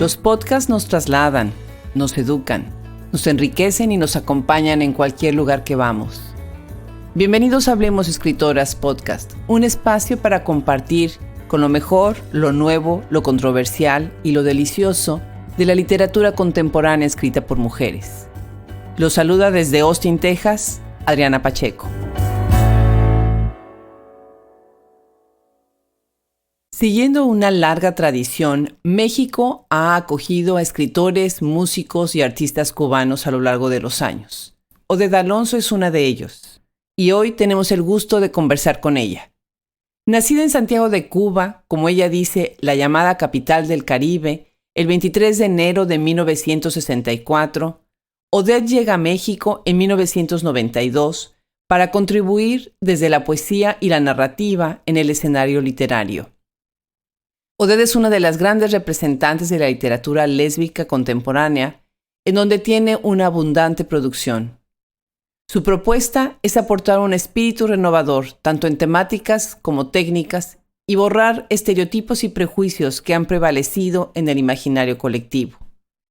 Los podcasts nos trasladan, nos educan, nos enriquecen y nos acompañan en cualquier lugar que vamos. Bienvenidos a Hablemos Escritoras Podcast, un espacio para compartir con lo mejor, lo nuevo, lo controversial y lo delicioso de la literatura contemporánea escrita por mujeres. Los saluda desde Austin, Texas, Adriana Pacheco. Siguiendo una larga tradición, México ha acogido a escritores, músicos y artistas cubanos a lo largo de los años. Oded Alonso es una de ellos, y hoy tenemos el gusto de conversar con ella. Nacida en Santiago de Cuba, como ella dice, la llamada capital del Caribe, el 23 de enero de 1964, Oded llega a México en 1992 para contribuir desde la poesía y la narrativa en el escenario literario. Oded es una de las grandes representantes de la literatura lésbica contemporánea, en donde tiene una abundante producción. Su propuesta es aportar un espíritu renovador, tanto en temáticas como técnicas, y borrar estereotipos y prejuicios que han prevalecido en el imaginario colectivo.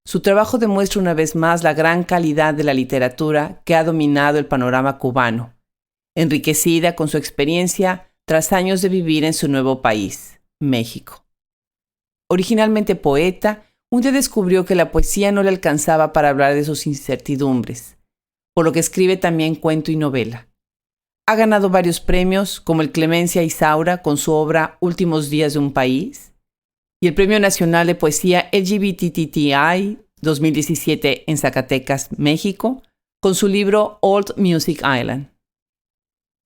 Su trabajo demuestra una vez más la gran calidad de la literatura que ha dominado el panorama cubano, enriquecida con su experiencia tras años de vivir en su nuevo país, México. Originalmente poeta, un día descubrió que la poesía no le alcanzaba para hablar de sus incertidumbres, por lo que escribe también cuento y novela. Ha ganado varios premios, como el Clemencia Isaura con su obra Últimos días de un país, y el Premio Nacional de Poesía LGBTTI 2017 en Zacatecas, México, con su libro Old Music Island.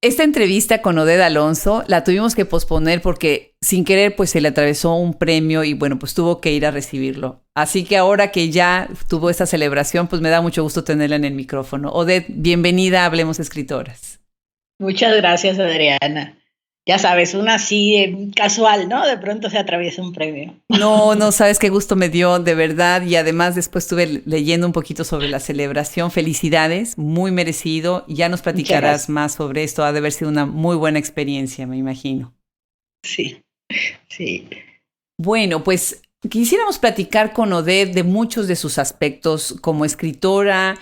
Esta entrevista con Oded Alonso la tuvimos que posponer porque sin querer pues se le atravesó un premio y bueno, pues tuvo que ir a recibirlo. Así que ahora que ya tuvo esta celebración, pues me da mucho gusto tenerla en el micrófono. Oded, bienvenida a Hablemos Escritoras. Muchas gracias, Adriana. Ya sabes, una así casual, ¿no? De pronto se atraviesa un premio. No, sabes qué gusto me dio, de verdad. Y además después estuve leyendo un poquito sobre la celebración. Felicidades, muy merecido. Ya nos platicarás más sobre esto. Ha de haber sido una muy buena experiencia, me imagino. Sí. Bueno, pues quisiéramos platicar con Oded de muchos de sus aspectos como escritora,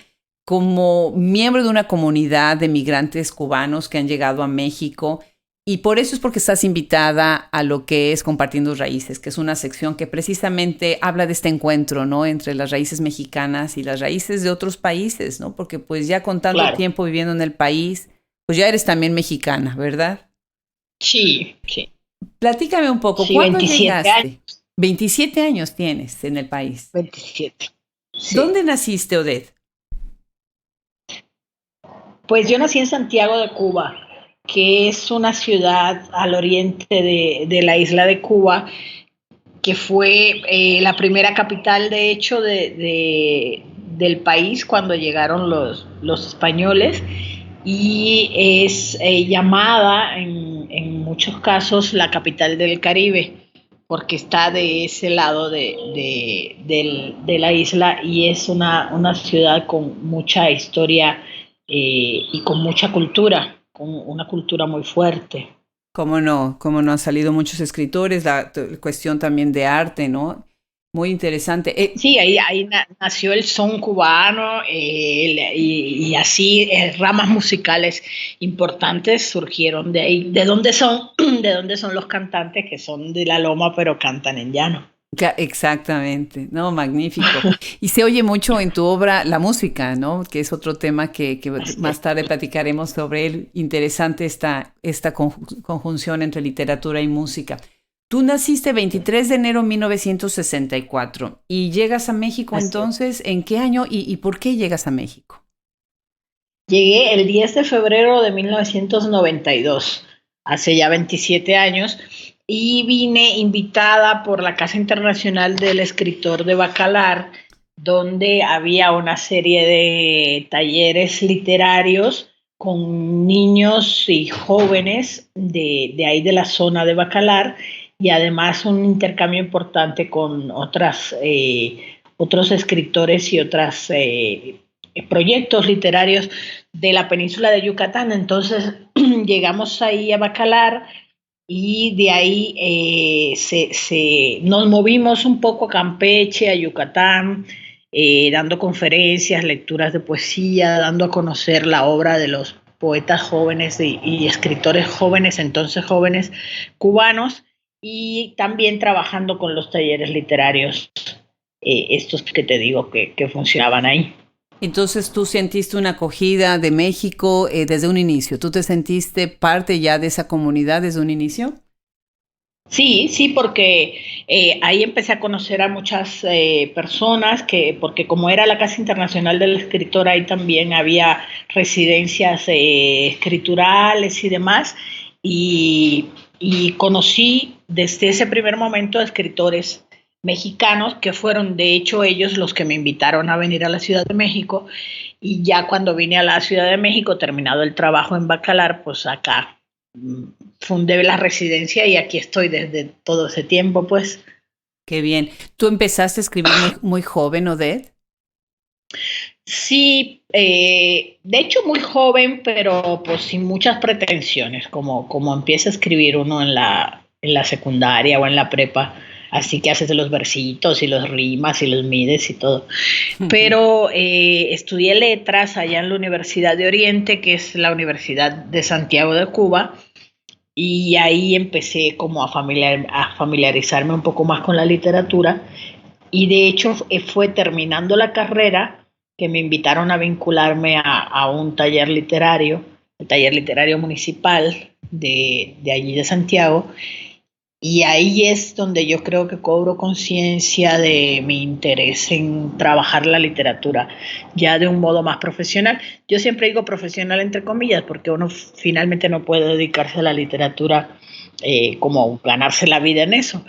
como miembro de una comunidad de migrantes cubanos que han llegado a México. Y por eso es porque estás invitada a lo que es Compartiendo Raíces, que es una sección que precisamente habla de este encuentro, ¿no? Entre las raíces mexicanas y las raíces de otros países, ¿no? Porque pues ya con tanto tiempo viviendo en el país, pues ya eres también mexicana, ¿verdad? Sí. Platícame un poco, sí, ¿cuándo 27 llegaste? Años. 27 años tienes en el país. 27. Sí. ¿Dónde naciste, Oded? Pues yo nací en Santiago de Cuba, que es una ciudad al oriente de la isla de Cuba, que fue la primera capital, de hecho, del país cuando llegaron los españoles, y es llamada en muchos casos la capital del Caribe, porque está de ese lado de la isla, y es una ciudad con mucha historia y con mucha cultura, con una cultura muy fuerte. Cómo no, han salido muchos escritores, la cuestión también de arte, ¿no? Muy interesante. Sí, ahí nació el son cubano y así ramas musicales importantes surgieron de ahí. ¿De dónde son los cantantes que son de la loma pero cantan en llano? Exactamente, no, magnífico. Y se oye mucho en tu obra la música, ¿no? Que es otro tema que más tarde platicaremos sobre él. Interesante esta conjunción entre literatura y música. Tú naciste 23 de enero de 1964 y llegas a México entonces, ¿en qué año y por qué llegas a México? Llegué el 10 de febrero de 1992, hace ya 27 años. Y vine invitada por la Casa Internacional del Escritor de Bacalar, donde había una serie de talleres literarios con niños y jóvenes de ahí de la zona de Bacalar, y además un intercambio importante con otros escritores y otros proyectos literarios de la península de Yucatán. Entonces llegamos ahí a Bacalar y de ahí nos movimos un poco a Campeche, a Yucatán, dando conferencias, lecturas de poesía, dando a conocer la obra de los poetas jóvenes y escritores jóvenes, entonces jóvenes cubanos, y también trabajando con los talleres literarios, estos que te digo que funcionaban ahí. Entonces tú sentiste una acogida de México desde un inicio. ¿Tú te sentiste parte ya de esa comunidad desde un inicio? Sí, sí, porque ahí empecé a conocer a muchas personas, porque como era la Casa Internacional del Escritor, ahí también había residencias escriturales y demás, y conocí desde ese primer momento a escritores mexicanos, que fueron de hecho ellos los que me invitaron a venir a la Ciudad de México, y ya cuando vine a la Ciudad de México, terminado el trabajo en Bacalar, pues acá fundé la residencia y aquí estoy desde todo ese tiempo, pues. Qué bien. ¿Tú empezaste a escribir muy joven, Odette? Sí, de hecho muy joven, pero pues sin muchas pretensiones, como empieza a escribir uno en la secundaria o en la prepa, así que haces los versitos y los rimas y los mides y todo. Pero estudié letras allá en la Universidad de Oriente, que es la Universidad de Santiago de Cuba, y ahí empecé como a familiarizarme un poco más con la literatura, y de hecho fue terminando la carrera que me invitaron a vincularme a un taller literario, el taller literario municipal de allí de Santiago, y ahí es donde yo creo que cobro conciencia de mi interés en trabajar la literatura ya de un modo más profesional. Yo siempre digo profesional entre comillas porque uno finalmente no puede dedicarse a la literatura como ganarse la vida en eso,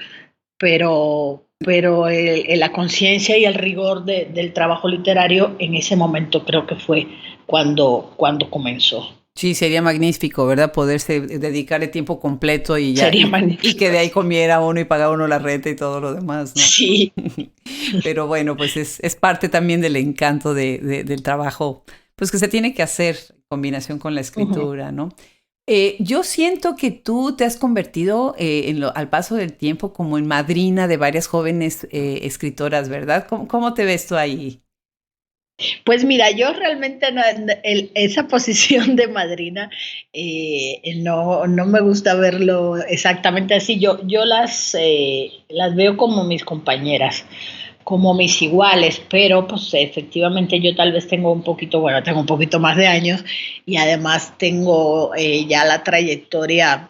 pero la conciencia y el rigor del trabajo literario en ese momento creo que fue cuando comenzó. Sí, sería magnífico, ¿verdad? Poderse dedicarle tiempo completo y ya, Sería y que magnífico. de ahí comiera uno y pagara uno la renta y todo lo demás, ¿no? Sí. Pero bueno, pues es parte también del encanto del trabajo, pues que se tiene que hacer en combinación con la Uh-huh. escritura, ¿no? Yo siento que tú te has convertido al paso del tiempo como en madrina de varias jóvenes escritoras, ¿verdad? ¿Cómo te ves tú ahí? Pues mira, yo realmente esa posición de madrina no me gusta verlo exactamente así. Yo las veo como mis compañeras, como mis iguales, pero pues efectivamente yo tal vez tengo un poquito, bueno, tengo un poquito más de años y además tengo ya la trayectoria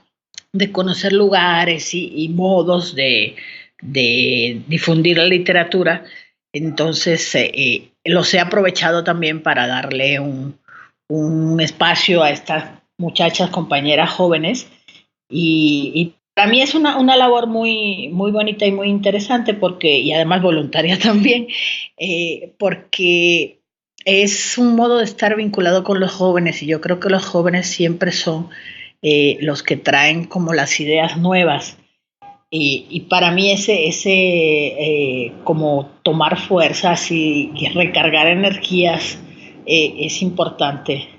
de conocer lugares y modos de difundir la literatura. Entonces, los he aprovechado también para darle un espacio a estas muchachas, compañeras jóvenes, y para mí es una labor muy, muy bonita y muy interesante porque, y además voluntaria también, porque es un modo de estar vinculado con los jóvenes y yo creo que los jóvenes siempre son los que traen como las ideas nuevas y para mí ese como tomar fuerzas y recargar energías es importante.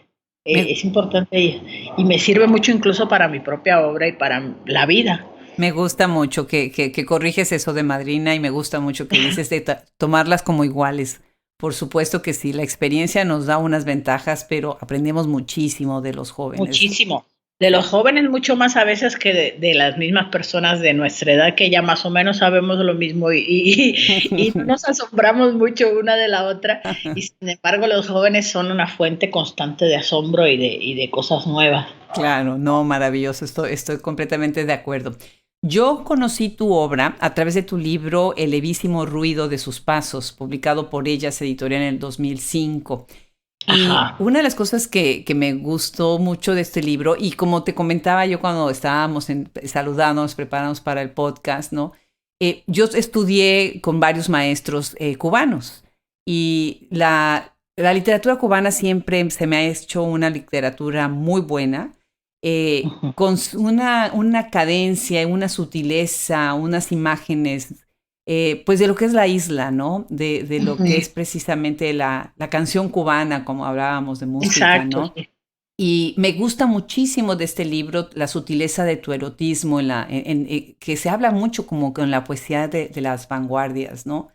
Me, Es importante y me sirve mucho incluso para mi propia obra y para la vida. Me gusta mucho que corriges eso de madrina y me gusta mucho que dices de tomarlas como iguales. Por supuesto que sí, la experiencia nos da unas ventajas, pero aprendemos muchísimo de los jóvenes. Muchísimo. De los Sí. jóvenes mucho más a veces que de las mismas personas de nuestra edad que ya más o menos sabemos lo mismo y no nos asombramos mucho una de la otra y sin embargo los jóvenes son una fuente constante de asombro y de cosas nuevas. Claro, no, maravilloso, estoy completamente de acuerdo. Yo conocí tu obra a través de tu libro El levísimo ruido de sus pasos, publicado por Ellas Editorial en el 2005. Y Ajá. una de las cosas que me gustó mucho de este libro, y como te comentaba yo cuando estábamos saludándonos, preparándonos para el podcast, ¿no? Yo estudié con varios maestros cubanos y la literatura cubana siempre se me ha hecho una literatura muy buena, Uh-huh. con una cadencia, una sutileza, unas imágenes pues de lo que es la isla, ¿no? De lo que Uh-huh. es precisamente la canción cubana, como hablábamos de música, Exacto, ¿no? sí. Y me gusta muchísimo de este libro la sutileza de tu erotismo, que se habla mucho como con la poesía de las vanguardias, ¿no?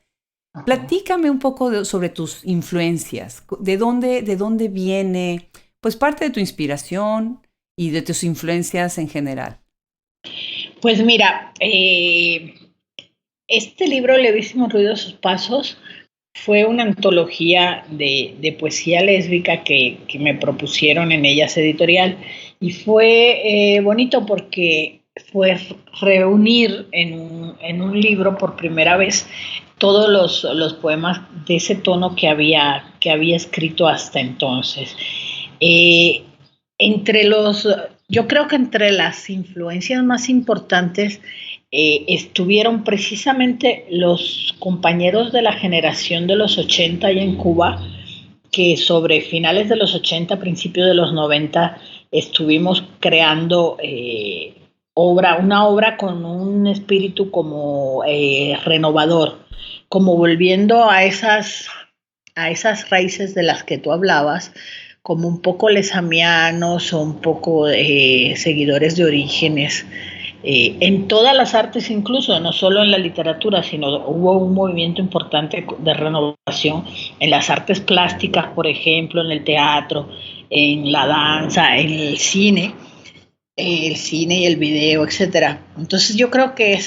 Ajá. Platícame un poco sobre tus influencias, de dónde viene, pues parte de tu inspiración y de tus influencias en general. Pues mira, este libro, Levísimos ruidos sus pasos, fue una antología de poesía lésbica que me propusieron en Ellas Editorial y fue bonito porque fue reunir en un libro por primera vez todos los poemas de ese tono que había escrito hasta entonces. Eh, entre los, yo creo que entre las influencias más importantes estuvieron precisamente los compañeros de la generación de los 80 allá en Cuba, que sobre finales de los 80, principios de los 90, estuvimos creando una obra con un espíritu como renovador, como volviendo a esas raíces de las que tú hablabas, como un poco lesamianos o un poco seguidores de Orígenes, en todas las artes incluso, no solo en la literatura, sino hubo un movimiento importante de renovación en las artes plásticas, por ejemplo, en el teatro, en la danza, en el cine y el video, etcétera. Entonces yo creo que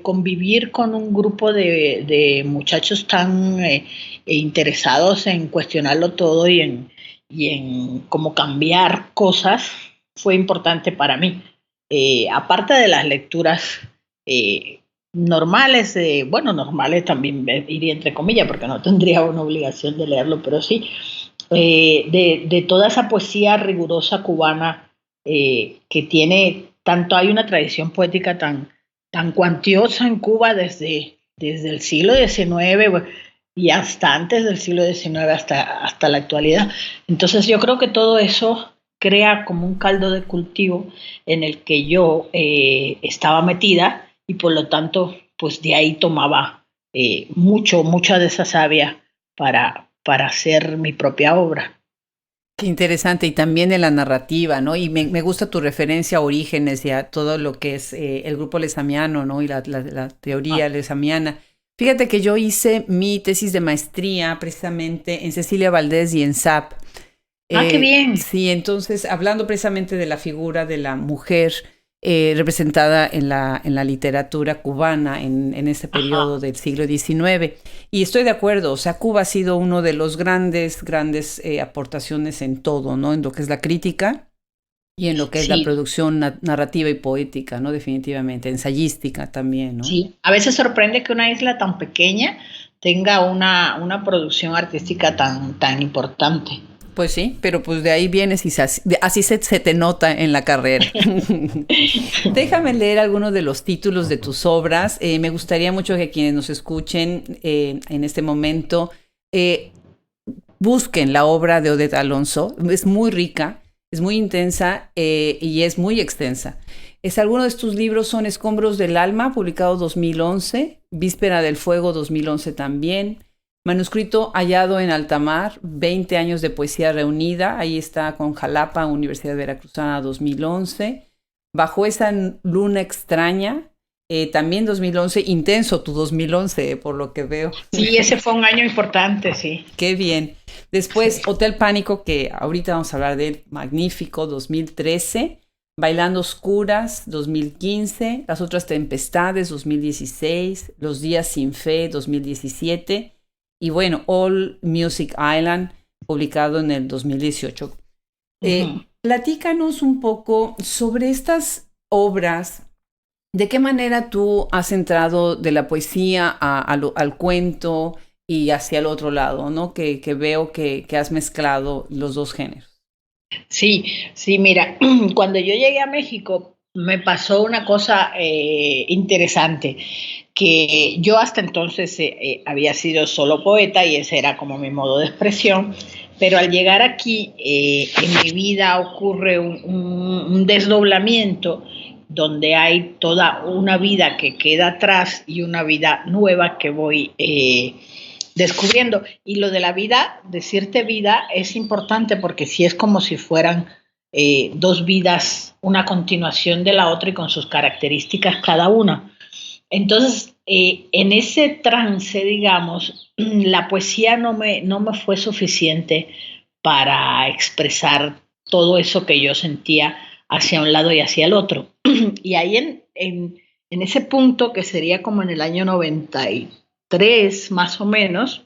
convivir con un grupo de muchachos tan interesados en cuestionarlo todo y en cómo cambiar cosas fue importante para mí. Aparte de las lecturas normales, bueno, normales también iría entre comillas, porque no tendría una obligación de leerlo, pero sí, de toda esa poesía rigurosa cubana que tiene tanto, hay una tradición poética tan cuantiosa en Cuba desde el siglo XIX bueno, y hasta antes del siglo XIX, hasta la actualidad. Entonces yo creo que todo eso crea como un caldo de cultivo en el que yo estaba metida y por lo tanto pues de ahí tomaba mucha de esa savia para hacer mi propia obra. Qué interesante, y también en la narrativa, ¿no? Y me gusta tu referencia a Orígenes y a todo lo que es el grupo lesamiano, ¿no? Y la teoría lesamiana. Fíjate que yo hice mi tesis de maestría precisamente en Cecilia Valdés y en SAP. Qué bien. Sí, entonces, hablando precisamente de la figura de la mujer representada en la literatura cubana en ese periodo del siglo XIX. Y estoy de acuerdo, o sea, Cuba ha sido uno de los grandes aportaciones en todo, ¿no? En lo que es la crítica y en lo que es la producción narrativa y poética, ¿no? Definitivamente, ensayística también, ¿no? Sí, a veces sorprende que una isla tan pequeña tenga una producción artística tan importante. Pues sí, pero pues de ahí vienes y así se te nota en la carrera. Déjame leer algunos de los títulos de tus obras. Me gustaría mucho que quienes nos escuchen en este momento busquen la obra de Odette Alonso. Es muy rica, es muy intensa y es muy extensa. Algunos de tus libros son Escombros del Alma, publicado 2011, Víspera del Fuego, 2011 también. Manuscrito hallado en alta mar, 20 años de poesía reunida, ahí está con Jalapa, Universidad Veracruzana, 2011. Bajo esa luna extraña, también 2011, intenso tu 2011, por lo que veo. Sí, ese fue un año importante, sí. Qué bien. Después, Hotel Pánico, que ahorita vamos a hablar de él, magnífico, 2013. Bailando Oscuras, 2015. Las otras tempestades, 2016. Los días sin fe, 2017. Y bueno, All Music Island, publicado en el 2018. Platícanos un poco sobre estas obras. ¿De qué manera tú has entrado de la poesía al cuento y hacia el otro lado, ¿no? Que veo que has mezclado los dos géneros. Sí, mira, cuando yo llegué a México me pasó una cosa interesante, que yo hasta entonces había sido solo poeta y ese era como mi modo de expresión, pero al llegar aquí en mi vida ocurre un desdoblamiento donde hay toda una vida que queda atrás y una vida nueva que voy descubriendo. Y lo de la vida, decirte vida, es importante porque sí es como si fueran dos vidas, una continuación de la otra y con sus características cada una. Entonces, en ese trance, digamos, la poesía no me fue suficiente para expresar todo eso que yo sentía hacia un lado y hacia el otro. Y ahí en ese punto, que sería como en el año 93, más o menos,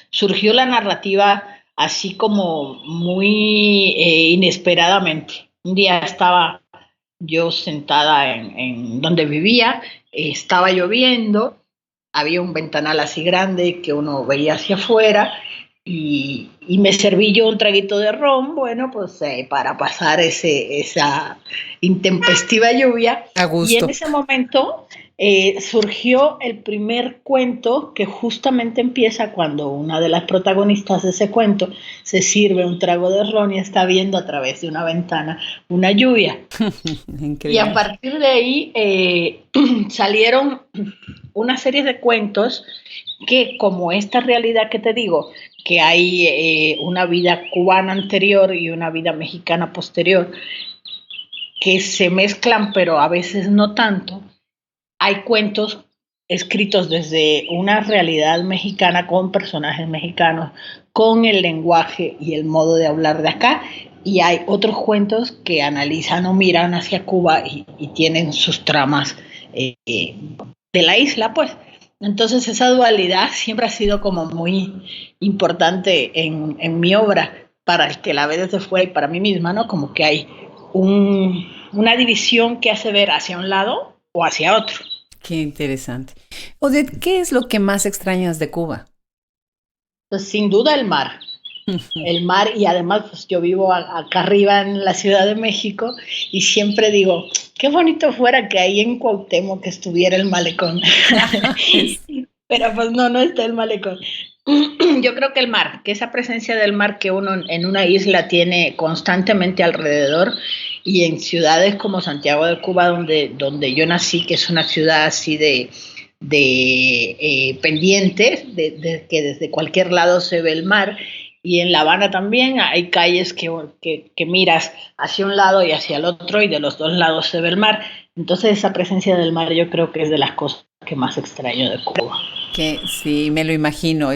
surgió la narrativa así como muy inesperadamente. Un día estaba yo sentada en donde vivía, estaba lloviendo, había un ventanal así grande que uno veía hacia afuera y me serví yo un traguito de ron, bueno, pues para pasar esa intempestiva lluvia. A Y en gusto. ese momento surgió el primer cuento que justamente empieza cuando una de las protagonistas de ese cuento se sirve un trago de ron y está viendo a través de una ventana una lluvia. Y a Increíble. partir de ahí salieron una serie de cuentos que, como esta realidad que te digo, que hay una vida cubana anterior y una vida mexicana posterior, que se mezclan, pero a veces no tanto. Hay cuentos escritos desde una realidad mexicana con personajes mexicanos, con el lenguaje y el modo de hablar de acá, y hay otros cuentos que analizan o miran hacia Cuba y tienen sus tramas de la isla, pues. Entonces esa dualidad siempre ha sido como muy importante en mi obra, para el que la ve desde fuera y para mí misma, ¿no? Como que hay una división que hace ver hacia un lado o hacia otro. Qué interesante. Odette, ¿qué es lo que más extrañas de Cuba? Pues sin duda el mar y además pues yo vivo acá arriba en la Ciudad de México y siempre digo, qué bonito fuera que ahí en Cuauhtémoc que estuviera el malecón. Es- Pero pues no está el malecón. Yo creo que el mar, que esa presencia del mar que uno en una isla tiene constantemente alrededor y en ciudades como Santiago de Cuba, donde yo nací, que es una ciudad así de pendientes, que desde cualquier lado se ve el mar, y en La Habana también hay calles que miras hacia un lado y hacia el otro y de los dos lados se ve el mar. Entonces esa presencia del mar yo creo que es de las cosas que más extraño de Cuba. que sí, me lo imagino,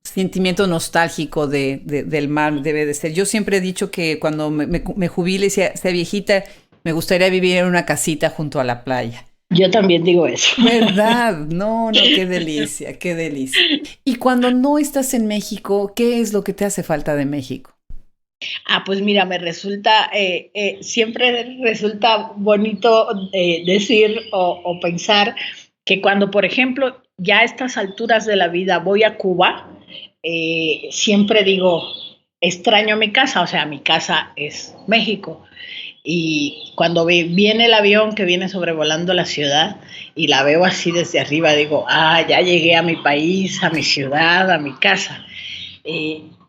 sentimiento nostálgico del mar debe de ser. Yo siempre he dicho que cuando me jubile y sea viejita, me gustaría vivir en una casita junto a la playa. Yo también digo eso. ¿Verdad? No, no, qué delicia, qué delicia. Y cuando no estás en México, ¿qué es lo que te hace falta de México? Pues mira, siempre resulta bonito decir o pensar que cuando, por ejemplo, ya a estas alturas de la vida voy a Cuba, siempre digo, extraño mi casa, o sea, mi casa es México. Y cuando viene el avión que viene sobrevolando la ciudad y la veo así desde arriba, digo, ya llegué a mi país, a mi ciudad, a mi casa.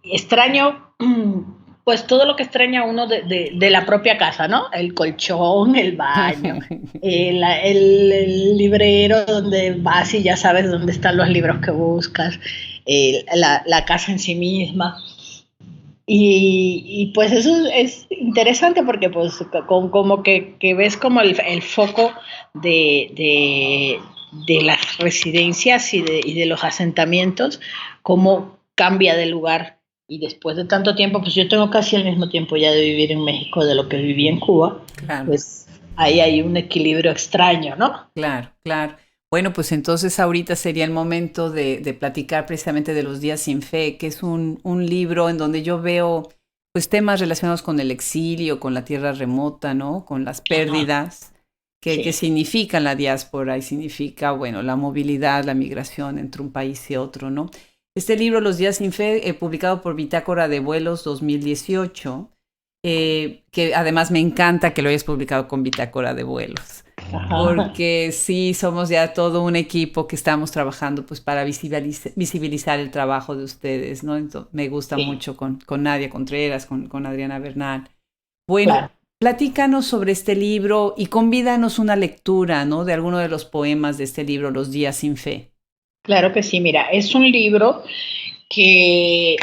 Extraño pues todo lo que extraña uno de la propia casa, ¿no? El colchón, el baño, el librero donde vas y ya sabes dónde están los libros que buscas, la casa en sí misma. Y pues eso es interesante porque pues como que ves como el foco de las residencias y de los asentamientos, cómo cambia de lugar. Y después de tanto tiempo, pues yo tengo casi el mismo tiempo ya de vivir en México de lo que viví en Cuba, Claro, pues ahí hay un equilibrio extraño, ¿no? claro, claro. Bueno, pues entonces ahorita sería el momento de platicar precisamente de Los días sin fe, que es un libro en donde yo veo pues temas relacionados con el exilio, con la tierra remota, ¿no? Con las Ajá, pérdidas que sí. significan la diáspora y significa, bueno, la movilidad, la migración entre un país y otro, ¿no? Este libro, Los días sin fe, publicado por Bitácora de Vuelos 2018, que además me encanta que lo hayas publicado con Bitácora de Vuelos, Ajá, porque sí, somos ya todo un equipo que estamos trabajando pues para visibilizar el trabajo de ustedes, ¿no? Entonces, me gusta sí, mucho con Nadia Contreras, con Adriana Bernal. Bueno, claro. platícanos sobre este libro y convídanos una lectura, ¿no? De alguno de los poemas de este libro, Los días sin fe. Claro que sí, mira, es un libro que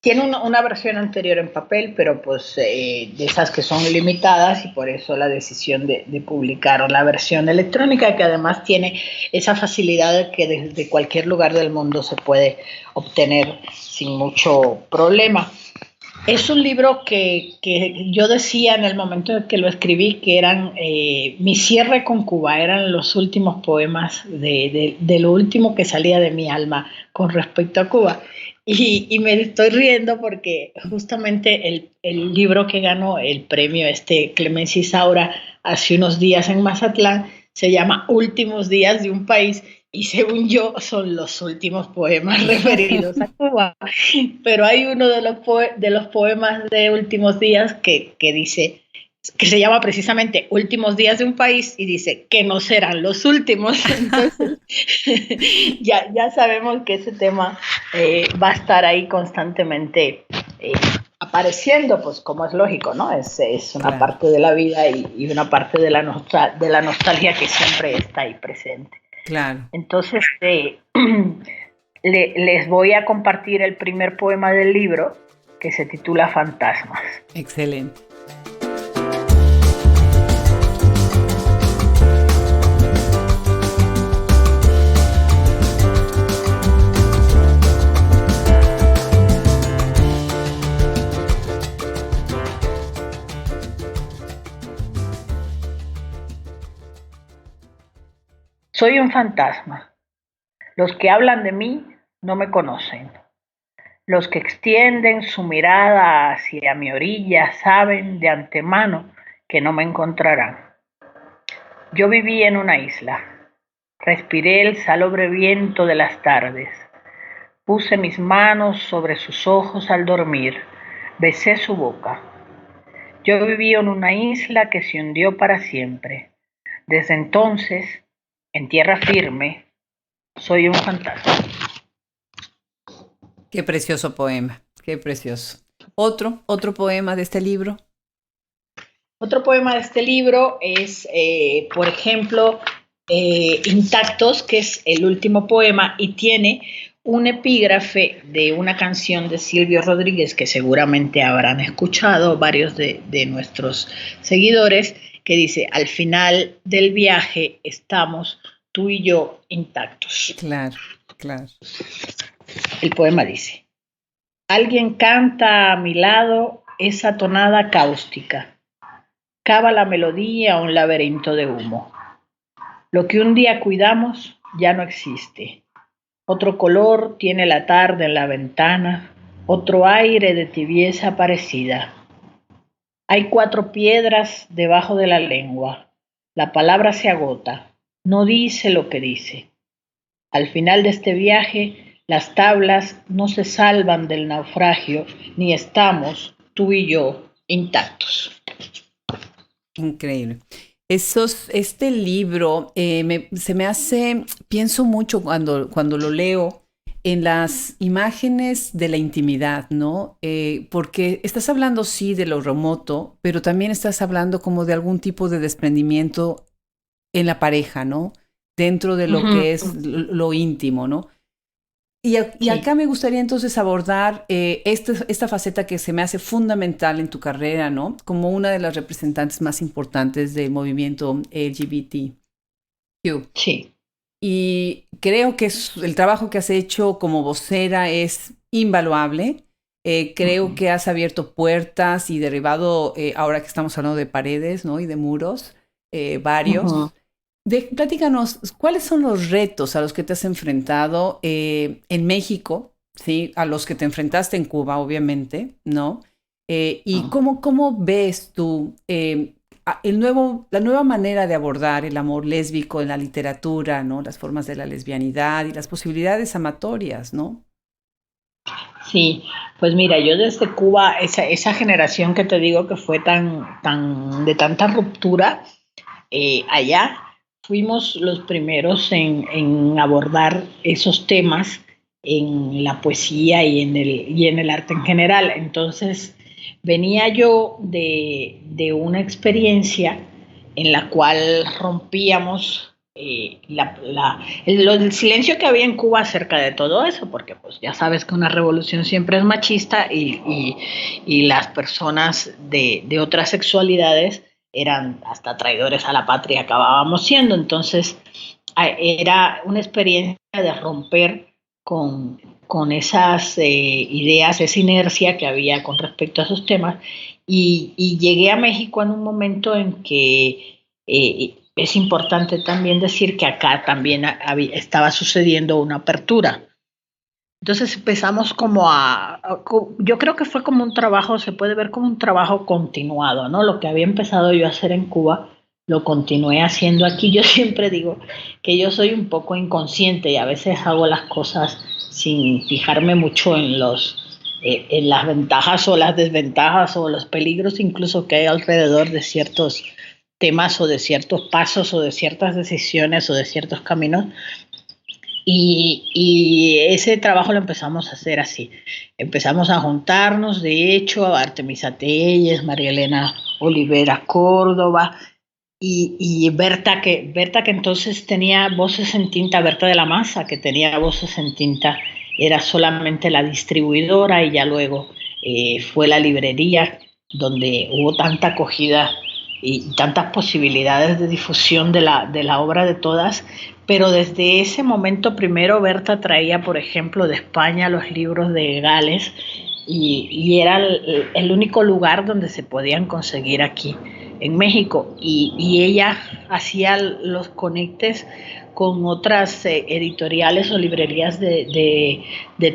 Tiene una versión anterior en papel, pero pues de esas que son limitadas y por eso la decisión de publicar la versión electrónica, que además tiene esa facilidad de que desde cualquier lugar del mundo se puede obtener sin mucho problema. Es un libro que yo decía en el momento en que lo escribí que eran mi cierre con Cuba, eran los últimos poemas de lo último que salía de mi alma con respecto a Cuba. Y me estoy riendo porque justamente el libro que ganó el premio Clemenza Isaura hace unos días en Mazatlán se llama Últimos días de un país y según yo son los últimos poemas referidos a Cuba. Pero hay uno de los poemas de Últimos días que dice, que se llama precisamente Últimos días de un país y dice que no serán los últimos. Entonces, ya sabemos que ese tema va a estar ahí constantemente apareciendo, pues como es lógico, ¿no? Es una parte de la vida y una parte de la nostalgia que siempre está ahí presente. Claro. Entonces, les voy a compartir el primer poema del libro que se titula Fantasmas. Excelente. Soy un fantasma. Los que hablan de mí no me conocen. Los que extienden su mirada hacia mi orilla saben de antemano que no me encontrarán. Yo viví en una isla. Respiré el salobre viento de las tardes. Puse mis manos sobre sus ojos al dormir. Besé su boca. Yo viví en una isla que se hundió para siempre. Desde entonces, en tierra firme, soy un fantasma. Qué precioso poema, qué precioso. ¿Otro poema de este libro? Otro poema de este libro es, por ejemplo, Intactos, que es el último poema y tiene un epígrafe de una canción de Silvio Rodríguez que seguramente habrán escuchado varios de nuestros seguidores, que dice, al final del viaje estamos tú y yo intactos. Claro, claro. El poema dice, alguien canta a mi lado esa tonada cáustica, cava la melodía a un laberinto de humo. Lo que un día cuidamos ya no existe. Otro color tiene la tarde en la ventana, otro aire de tibieza parecida. Hay 4 piedras debajo de la lengua. La palabra se agota, no dice lo que dice. Al final de este viaje, las tablas no se salvan del naufragio, ni estamos, tú y yo, intactos. Increíble. Este libro se me hace, pienso mucho cuando lo leo en las imágenes de la intimidad, ¿no? Porque estás hablando, sí, de lo remoto, pero también estás hablando como de algún tipo de desprendimiento en la pareja, ¿no? Dentro de lo que es lo íntimo, ¿no? Y acá me gustaría entonces abordar esta faceta que se me hace fundamental en tu carrera, ¿no? Como una de las representantes más importantes del movimiento LGBTQ. Sí. Y creo que el trabajo que has hecho como vocera es invaluable. Creo que has abierto puertas y derribado, ahora que estamos hablando de paredes, ¿no? Y de muros, varios. Platícanos, ¿cuáles son los retos a los que te has enfrentado en México, ¿sí? A los que te enfrentaste en Cuba, obviamente, ¿no? Y cómo ves tú la nueva manera de abordar el amor lésbico en la literatura, ¿no? Las formas de la lesbianidad y las posibilidades amatorias, ¿no? Sí, pues mira, yo desde Cuba, esa generación que te digo que fue de tanta ruptura allá, fuimos los primeros en abordar esos temas en la poesía y en el arte en general. Entonces, venía yo de una experiencia en la cual rompíamos el silencio que había en Cuba acerca de todo eso, porque pues ya sabes que una revolución siempre es machista y las personas de otras sexualidades eran hasta traidores a la patria, acabábamos siendo. Entonces era una experiencia de romper con esas ideas, esa inercia que había con respecto a esos temas. Y llegué a México en un momento en que es importante también decir que acá también estaba sucediendo una apertura. Entonces empezamos yo creo que fue como un trabajo, se puede ver como un trabajo continuado, ¿no? Lo que había empezado yo a hacer en Cuba, lo continué haciendo aquí. Yo siempre digo que yo soy un poco inconsciente y a veces hago las cosas sin fijarme mucho en las ventajas o las desventajas o los peligros incluso que hay alrededor de ciertos temas o de ciertos pasos o de ciertas decisiones o de ciertos caminos. Y ese trabajo lo empezamos a hacer así. Empezamos a juntarnos, de hecho, a Artemisa Telles, María Elena Olivera Córdoba y Berta que entonces tenía Voces en Tinta, Berta de la Maza, que tenía Voces en Tinta, era solamente la distribuidora y ya luego fue la librería donde hubo tanta acogida y tantas posibilidades de difusión de la obra de todas. Pero desde ese momento primero Berta traía, por ejemplo, de España los libros de Gales y era el único lugar donde se podían conseguir aquí en México. Y ella hacía los conectes con otras editoriales o librerías de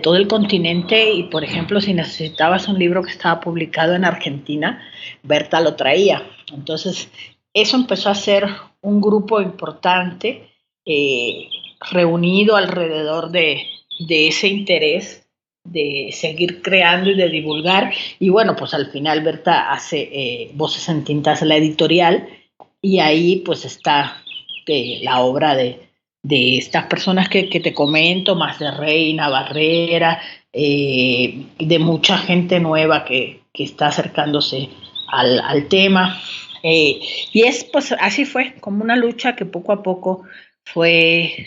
todo el continente y, por ejemplo, si necesitabas un libro que estaba publicado en Argentina, Berta lo traía. Entonces, eso empezó a ser un grupo importante eh, reunido alrededor de ese interés de seguir creando y de divulgar. Y bueno, pues al final Berta hace Voces en Tintas, la editorial, y ahí pues está la obra de estas personas que te comento, más de Reina Barrera, de mucha gente nueva que está acercándose al tema. Y pues así fue, como una lucha que poco a poco fue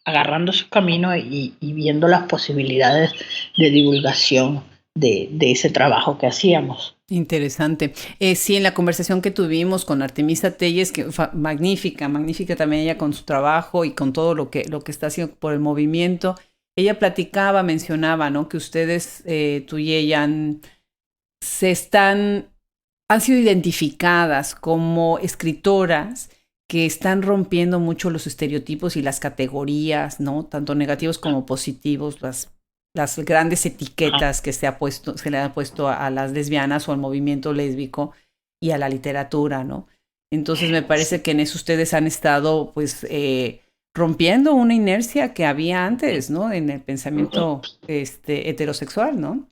agarrando su camino y viendo las posibilidades de divulgación de ese trabajo que hacíamos. Interesante. Sí, en la conversación que tuvimos con Artemisa Telles, que magnífica, magnífica también ella con su trabajo y con todo lo que está haciendo por el movimiento. Ella platicaba, mencionaba, ¿no? Que ustedes, tú y ella, han sido identificadas como escritoras que están rompiendo mucho los estereotipos y las categorías, ¿no? Tanto negativos como positivos, las grandes etiquetas que se le han puesto a las lesbianas o al movimiento lésbico y a la literatura, ¿no? Entonces me parece que en eso ustedes han estado, pues, rompiendo una inercia que había antes, ¿no? En el pensamiento heterosexual, ¿no?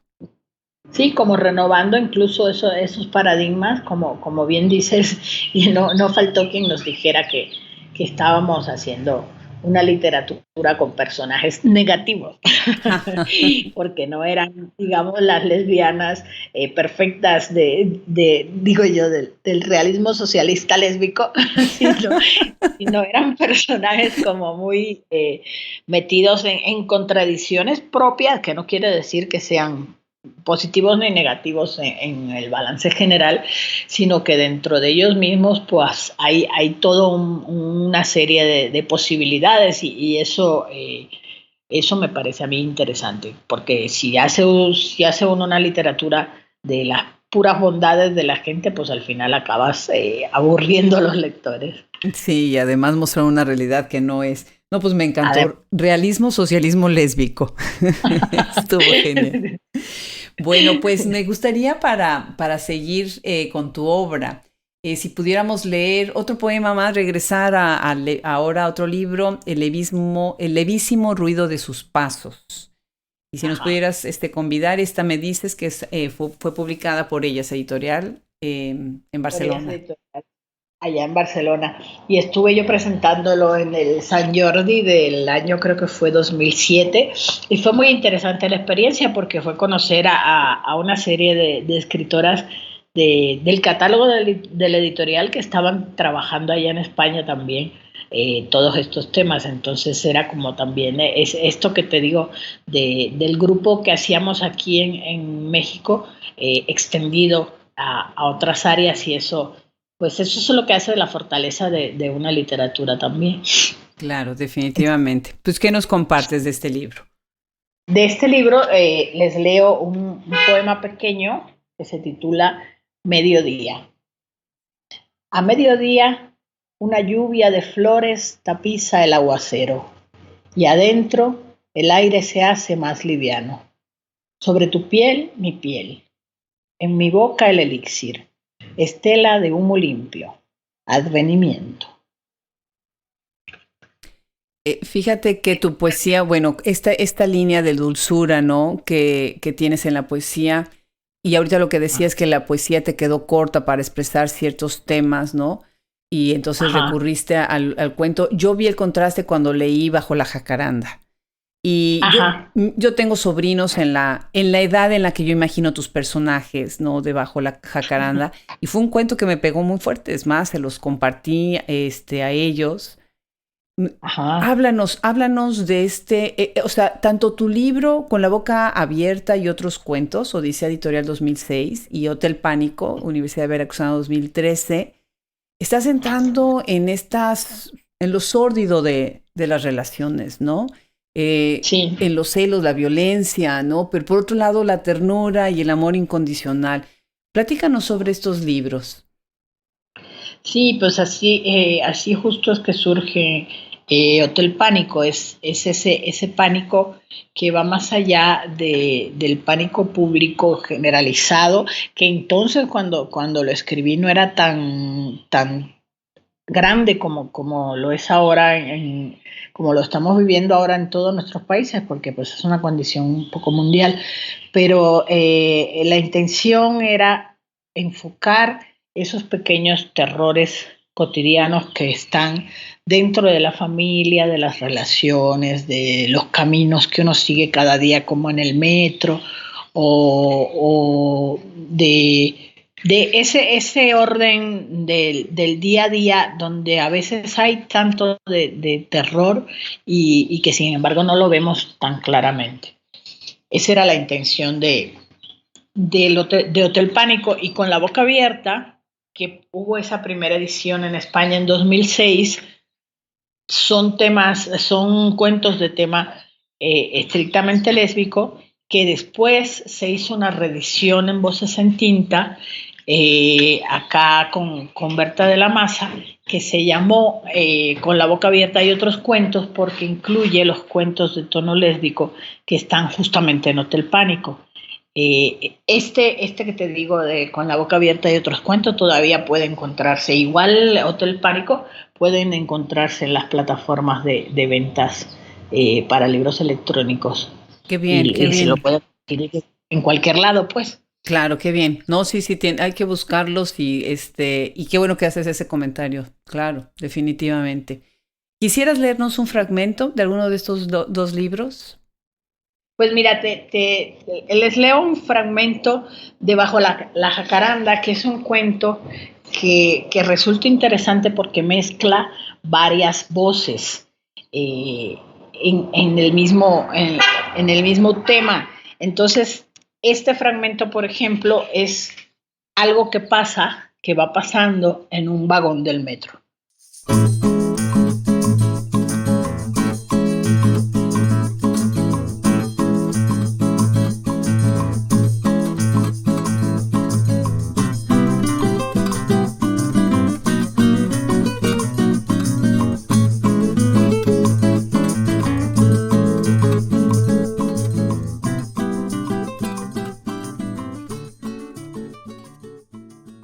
Sí, como renovando incluso esos paradigmas, como bien dices, y no faltó quien nos dijera que estábamos haciendo una literatura con personajes negativos, porque no eran, digamos, las lesbianas perfectas digo yo, del realismo socialista lésbico, sino eran personajes como muy metidos en contradicciones propias, que no quiere decir que sean positivos ni negativos en el balance general, sino que dentro de ellos mismos pues hay toda una serie de posibilidades y eso me parece a mí interesante, porque si hace uno una literatura de las puras bondades de la gente, pues al final acabas aburriendo a los lectores. Sí, y además mostrar una realidad que no es. No, pues me encantó. Realismo, socialismo lésbico. Estuvo genial. Bueno, pues me gustaría para seguir con tu obra, si pudiéramos leer otro poema más, regresar ahora a otro libro, el levísimo ruido de sus pasos. Y si nos pudieras convidar, esta me dices que fue publicada por Ellas Editorial en Barcelona. Allá en Barcelona, y estuve yo presentándolo en el Sant Jordi del año, creo que fue 2007, y fue muy interesante la experiencia porque fue conocer a una serie de escritoras del catálogo del editorial que estaban trabajando allá en España también, todos estos temas. Entonces era como también es esto que te digo del grupo que hacíamos aquí en México, extendido a otras áreas, y eso, pues eso es lo que hace la fortaleza de una literatura también. Claro, definitivamente. Pues, ¿qué nos compartes de este libro? De este libro les leo un poema pequeño que se titula Mediodía. A mediodía, una lluvia de flores tapiza el aguacero, y adentro el aire se hace más liviano. Sobre tu piel, mi piel, en mi boca el elixir, estela de humo limpio, advenimiento. Fíjate que tu poesía, bueno, esta línea de dulzura, ¿no? Que tienes en la poesía, y ahorita lo que decías es que la poesía te quedó corta para expresar ciertos temas, ¿no? Y entonces Ajá, recurriste al cuento. Yo vi el contraste cuando leí Bajo la jacaranda. Y ajá. yo tengo sobrinos en la edad en la que yo imagino tus personajes, ¿no? De Bajo la jacaranda. Y fue un cuento que me pegó muy fuerte. Es más, se los compartí a ellos. Ajá. Háblanos de o sea, tanto tu libro Con la boca abierta y otros cuentos, Odisea Editorial 2006, y Hotel Pánico, Universidad Veracruzana 2013, estás entrando en lo sórdido de las relaciones, ¿no? Sí. En los celos, la violencia, ¿no? Pero por otro lado, la ternura y el amor incondicional. Platícanos sobre estos libros. Sí, pues así justo es que surge Hotel Pánico, es ese pánico que va más allá del pánico público generalizado, que entonces cuando lo escribí no era tan grande como lo es ahora, como lo estamos viviendo ahora en todos nuestros países, porque pues es una condición un poco mundial, pero la intención era enfocar esos pequeños terrores cotidianos que están dentro de la familia, de las relaciones, de los caminos que uno sigue cada día, como en el metro, o de ese orden del día a día, donde a veces hay tanto de terror y que sin embargo no lo vemos tan claramente. Esa era la intención de Hotel Pánico. Y Con la boca abierta, que hubo esa primera edición en España en 2006, son cuentos de tema estrictamente lésbico, que después se hizo una reedición en Voces en Tinta, acá con Berta de la Maza, que se llamó Con la boca abierta y otros cuentos, porque incluye los cuentos de tono lésbico que están justamente en Hotel Pánico. Este que te digo de Con la boca abierta y otros cuentos todavía puede encontrarse. Igual Hotel Pánico pueden encontrarse en las plataformas de ventas para libros electrónicos, Qué bien, qué y se lo bien. puede adquirir en cualquier lado, pues. Claro, qué bien. No, sí, sí, hay que buscarlos y qué bueno que haces ese comentario. Claro, definitivamente. ¿Quisieras leernos un fragmento de alguno de estos dos libros? Pues mira, les leo un fragmento de Bajo la jacaranda, que es un cuento que resulta interesante porque mezcla varias voces en en el mismo tema. Entonces, este fragmento, por ejemplo, es algo que va pasando en un vagón del metro.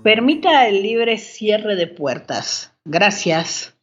Permita el libre cierre de puertas. Gracias.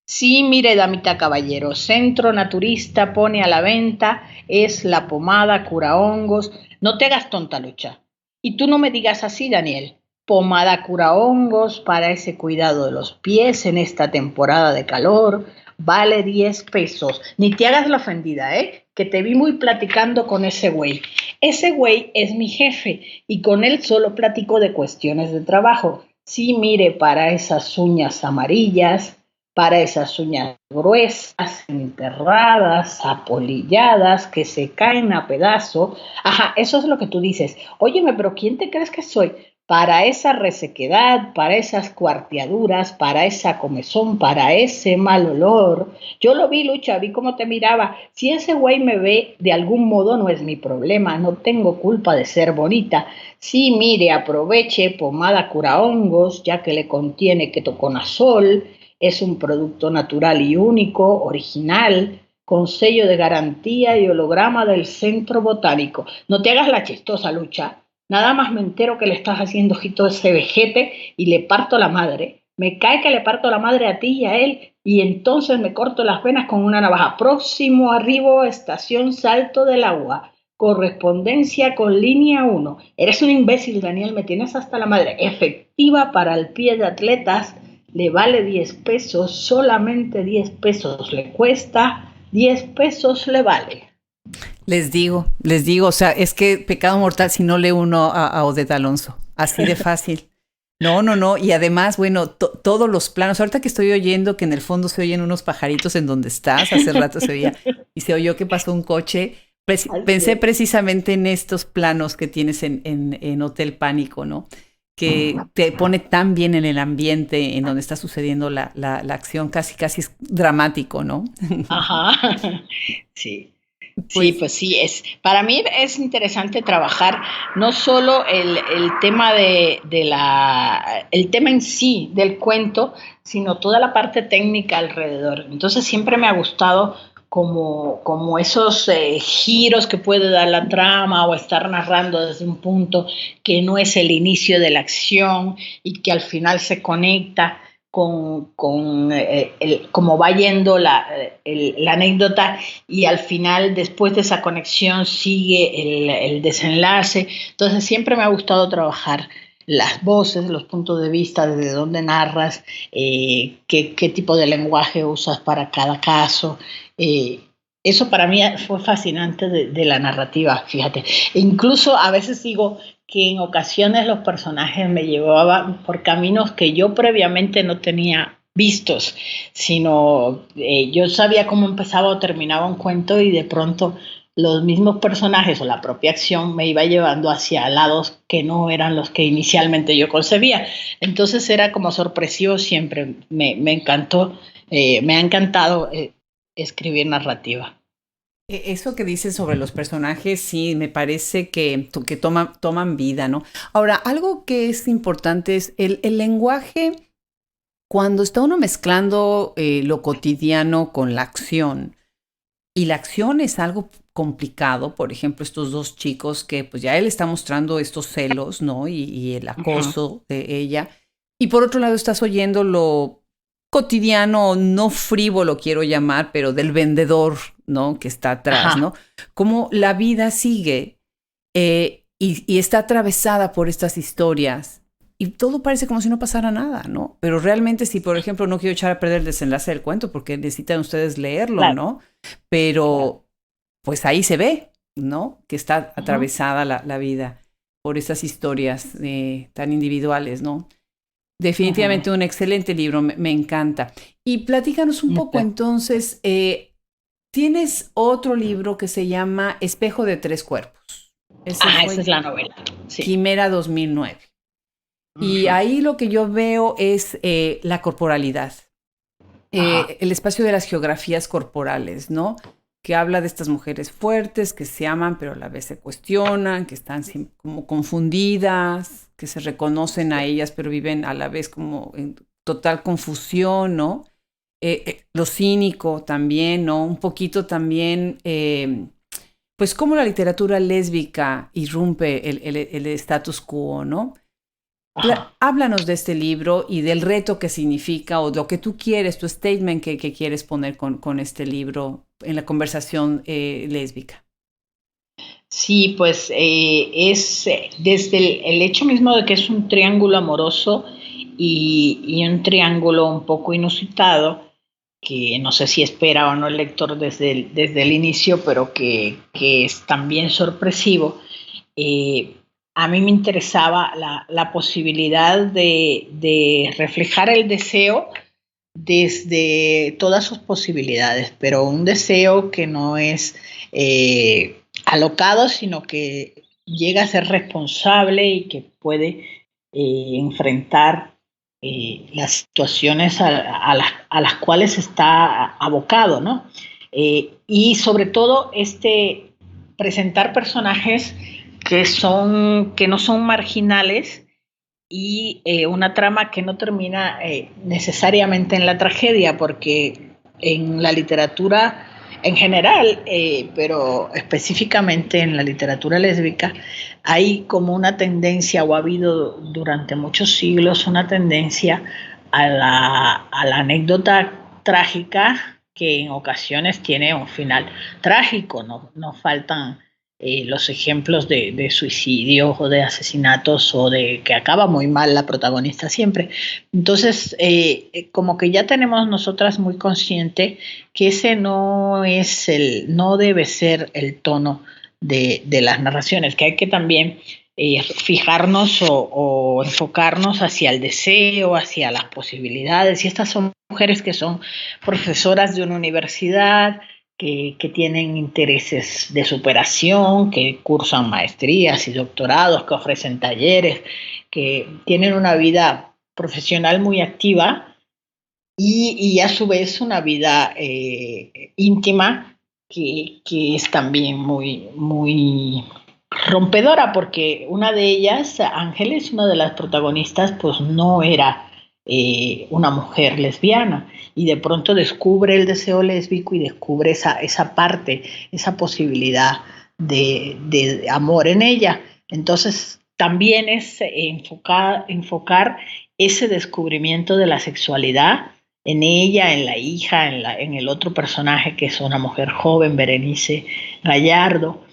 Sí, mire, damita caballero, Centro Naturista pone a la venta es la pomada cura hongos. No te hagas tonta, Lucha. Y tú no me digas así, Daniel. Pomada cura hongos para ese cuidado de los pies en esta temporada de calor. Vale 10 pesos. Ni te hagas la ofendida, ¿eh? Que te vi muy platicando con ese güey. Ese güey es mi jefe y con él solo platico de cuestiones de trabajo. Sí, mire, para esas uñas amarillas, para esas uñas gruesas, enterradas, apolilladas, que se caen a pedazos. Ajá, eso es lo que tú dices. Óyeme, pero ¿quién te crees que soy? Para esa resequedad, para esas cuarteaduras, para esa comezón, para ese mal olor. Yo lo vi, Lucha, vi cómo te miraba. Si ese güey me ve, de algún modo no es mi problema, no tengo culpa de ser bonita. Sí, mire, aproveche pomada cura hongos, ya que le contiene ketoconazol, es un producto natural y único, original, con sello de garantía y holograma del Centro Botánico. No te hagas la chistosa, Lucha. Nada más me entero que le estás haciendo ojito a ese vejete y le parto la madre. Me cae que le parto la madre a ti y a él y entonces me corto las venas con una navaja. Próximo arribo, estación Salto del Agua. Correspondencia con línea 1. Eres un imbécil, Daniel, me tienes hasta la madre. Efectiva para el pie de atletas, le vale 10 pesos, solamente 10 pesos le cuesta, 10 pesos le vale. Les digo, o sea, es que pecado mortal si no lee uno a Oded Alonso, así de fácil. No, y además, bueno, todos los planos, ahorita que estoy oyendo que en el fondo se oyen unos pajaritos en donde estás, hace rato se oía, y se oyó que pasó un coche, pensé precisamente en estos planos que tienes en Hotel Pánico, ¿no? Que te pone tan bien en el ambiente en donde está sucediendo la acción, casi es dramático, ¿no? Ajá, sí. Sí, Pues pues sí, para mí es interesante trabajar no solo el tema el tema en sí del cuento, sino toda la parte técnica alrededor. Entonces siempre me ha gustado como esos giros que puede dar la trama o estar narrando desde un punto que no es el inicio de la acción y que al final se conecta cómo va yendo la anécdota y al final, después de esa conexión, sigue el desenlace. Entonces, siempre me ha gustado trabajar las voces, los puntos de vista, desde dónde narras, qué tipo de lenguaje usas para cada caso. Eso para mí fue fascinante de la narrativa, fíjate. E incluso a veces digo que en ocasiones los personajes me llevaban por caminos que yo previamente no tenía vistos, sino yo sabía cómo empezaba o terminaba un cuento y de pronto los mismos personajes o la propia acción me iba llevando hacia lados que no eran los que inicialmente yo concebía. Entonces era como sorpresivo siempre. Me encantó, me ha encantado escribir narrativa. eso que dices sobre los personajes, sí, me parece que toman vida, ¿no? Ahora, algo que es importante es el lenguaje, cuando está uno mezclando lo cotidiano con la acción, y la acción es algo complicado, por ejemplo, estos dos chicos que pues ya él está mostrando estos celos, ¿no? Y el acoso de ella. Y por otro lado estás oyendo lo cotidiano, no frívolo quiero llamar, pero del vendedor, ¿no? Que está atrás, Ajá. ¿no? Cómo la vida sigue y está atravesada por estas historias. Y todo parece como si no pasara nada, ¿no? Pero realmente si, por ejemplo, no quiero echar a perder el desenlace del cuento porque necesitan ustedes leerlo, Claro, ¿no? claro. Pero pues ahí se ve, ¿no? Que está Ajá, atravesada la vida por estas historias tan individuales, ¿no? Definitivamente ajá. un excelente libro, me encanta. Y platícanos un poco Ok. entonces, tienes otro libro que se llama Espejo de Tres Cuerpos. Ese Ajá, esa fue es la novela. Sí. Quimera 2009. Y Ajá, ahí lo que yo veo es la corporalidad, ajá, el espacio de las geografías corporales, ¿no? Que habla de estas mujeres fuertes que se aman pero a la vez se cuestionan, que están como confundidas, que se reconocen a ellas pero viven a la vez como en total confusión, ¿no? Lo cínico también, ¿no? Un poquito también, pues cómo la literatura lésbica irrumpe el status quo, ¿no? ajá. Háblanos de este libro y del reto que significa o lo que tú quieres, tu statement que quieres poner con este libro en la conversación lésbica. Sí, pues es desde el hecho mismo de que es un triángulo amoroso y un triángulo un poco inusitado, que no sé si espera o no el lector desde el inicio, pero que es también sorpresivo. eh, a mí me interesaba la posibilidad de reflejar el deseo desde todas sus posibilidades, pero un deseo que no es alocado, sino que llega a ser responsable y que puede enfrentar las situaciones a las cuales está abocado, ¿no? Y sobre todo presentar personajes que no son marginales y una trama que no termina necesariamente en la tragedia, porque en la literatura en general, pero específicamente en la literatura lésbica, hay como una tendencia, o ha habido durante muchos siglos, una tendencia a la anécdota trágica que en ocasiones tiene un final trágico. No faltan los ejemplos de suicidios o de asesinatos o de que acaba muy mal la protagonista siempre. Entonces, como que ya tenemos nosotras muy consciente que ese no debe ser el tono de las narraciones, que hay que también fijarnos o enfocarnos hacia el deseo, hacia las posibilidades. Y estas son mujeres que son profesoras de una universidad, que tienen intereses de superación, que cursan maestrías y doctorados, que ofrecen talleres, que tienen una vida profesional muy activa y a su vez una vida íntima que es también muy rompedora, porque una de ellas, Ángeles, una de las protagonistas, pues no era una mujer lesbiana, y de pronto descubre el deseo lésbico y descubre esa parte, esa posibilidad de amor en ella. Entonces también es enfocar ese descubrimiento de la sexualidad en ella, en la hija, en el otro personaje que es una mujer joven, Berenice Gallardo,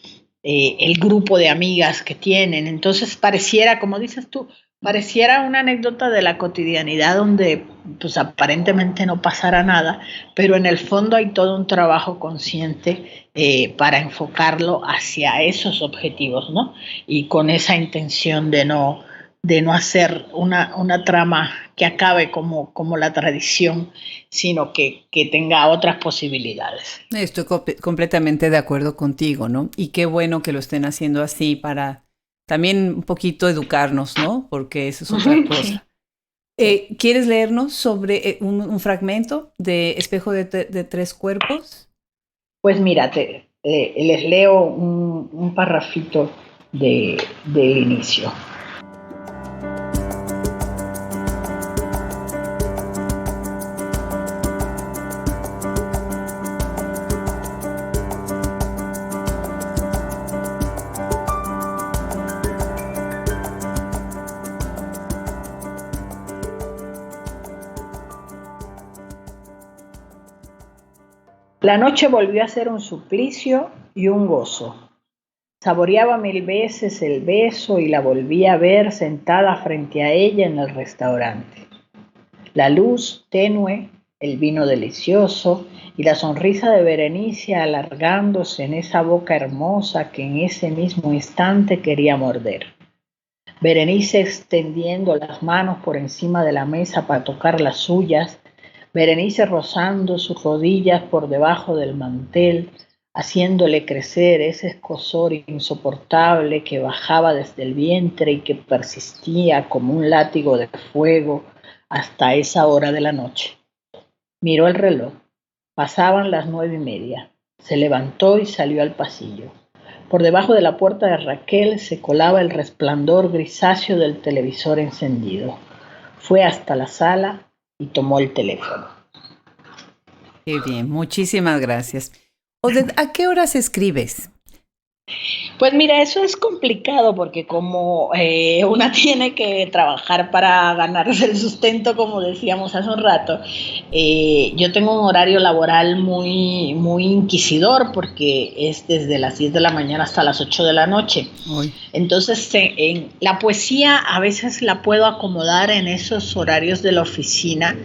el grupo de amigas que tienen. Entonces pareciera, como dices tú, pareciera una anécdota de la cotidianidad donde pues aparentemente no pasará nada, pero en el fondo hay todo un trabajo consciente para enfocarlo hacia esos objetivos, ¿no? Y con esa intención de no hacer una trama que acabe como la tradición, sino que tenga otras posibilidades. Estoy completamente de acuerdo contigo, ¿no? Y qué bueno que lo estén haciendo así para también un poquito educarnos, ¿no? Porque eso es otra cosa. Sí. ¿Quieres leernos sobre un fragmento de Espejo de Tres Cuerpos? Pues mira, les leo un parrafito del inicio. La noche volvió a ser un suplicio y un gozo. Saboreaba 1000 veces el beso y la volvía a ver sentada frente a ella en el restaurante. La luz tenue, el vino delicioso y la sonrisa de Berenice alargándose en esa boca hermosa que en ese mismo instante quería morder. Berenice extendiendo las manos por encima de la mesa para tocar las suyas, Berenice rozando sus rodillas por debajo del mantel, haciéndole crecer ese escozor insoportable que bajaba desde el vientre y que persistía como un látigo de fuego hasta esa hora de la noche. Miró el reloj. Pasaban las 9:30. Se levantó y salió al pasillo. Por debajo de la puerta de Raquel se colaba el resplandor grisáceo del televisor encendido. Fue hasta la sala y tomó el teléfono. Qué bien, muchísimas gracias. Odette, ¿a qué horas escribes? Pues mira, eso es complicado porque como una tiene que trabajar para ganarse el sustento, como decíamos hace un rato, yo tengo un horario laboral muy, muy inquisidor porque es desde las 10 de la mañana hasta las 8 de la noche. Uy. Entonces, la poesía a veces la puedo acomodar en esos horarios de la oficina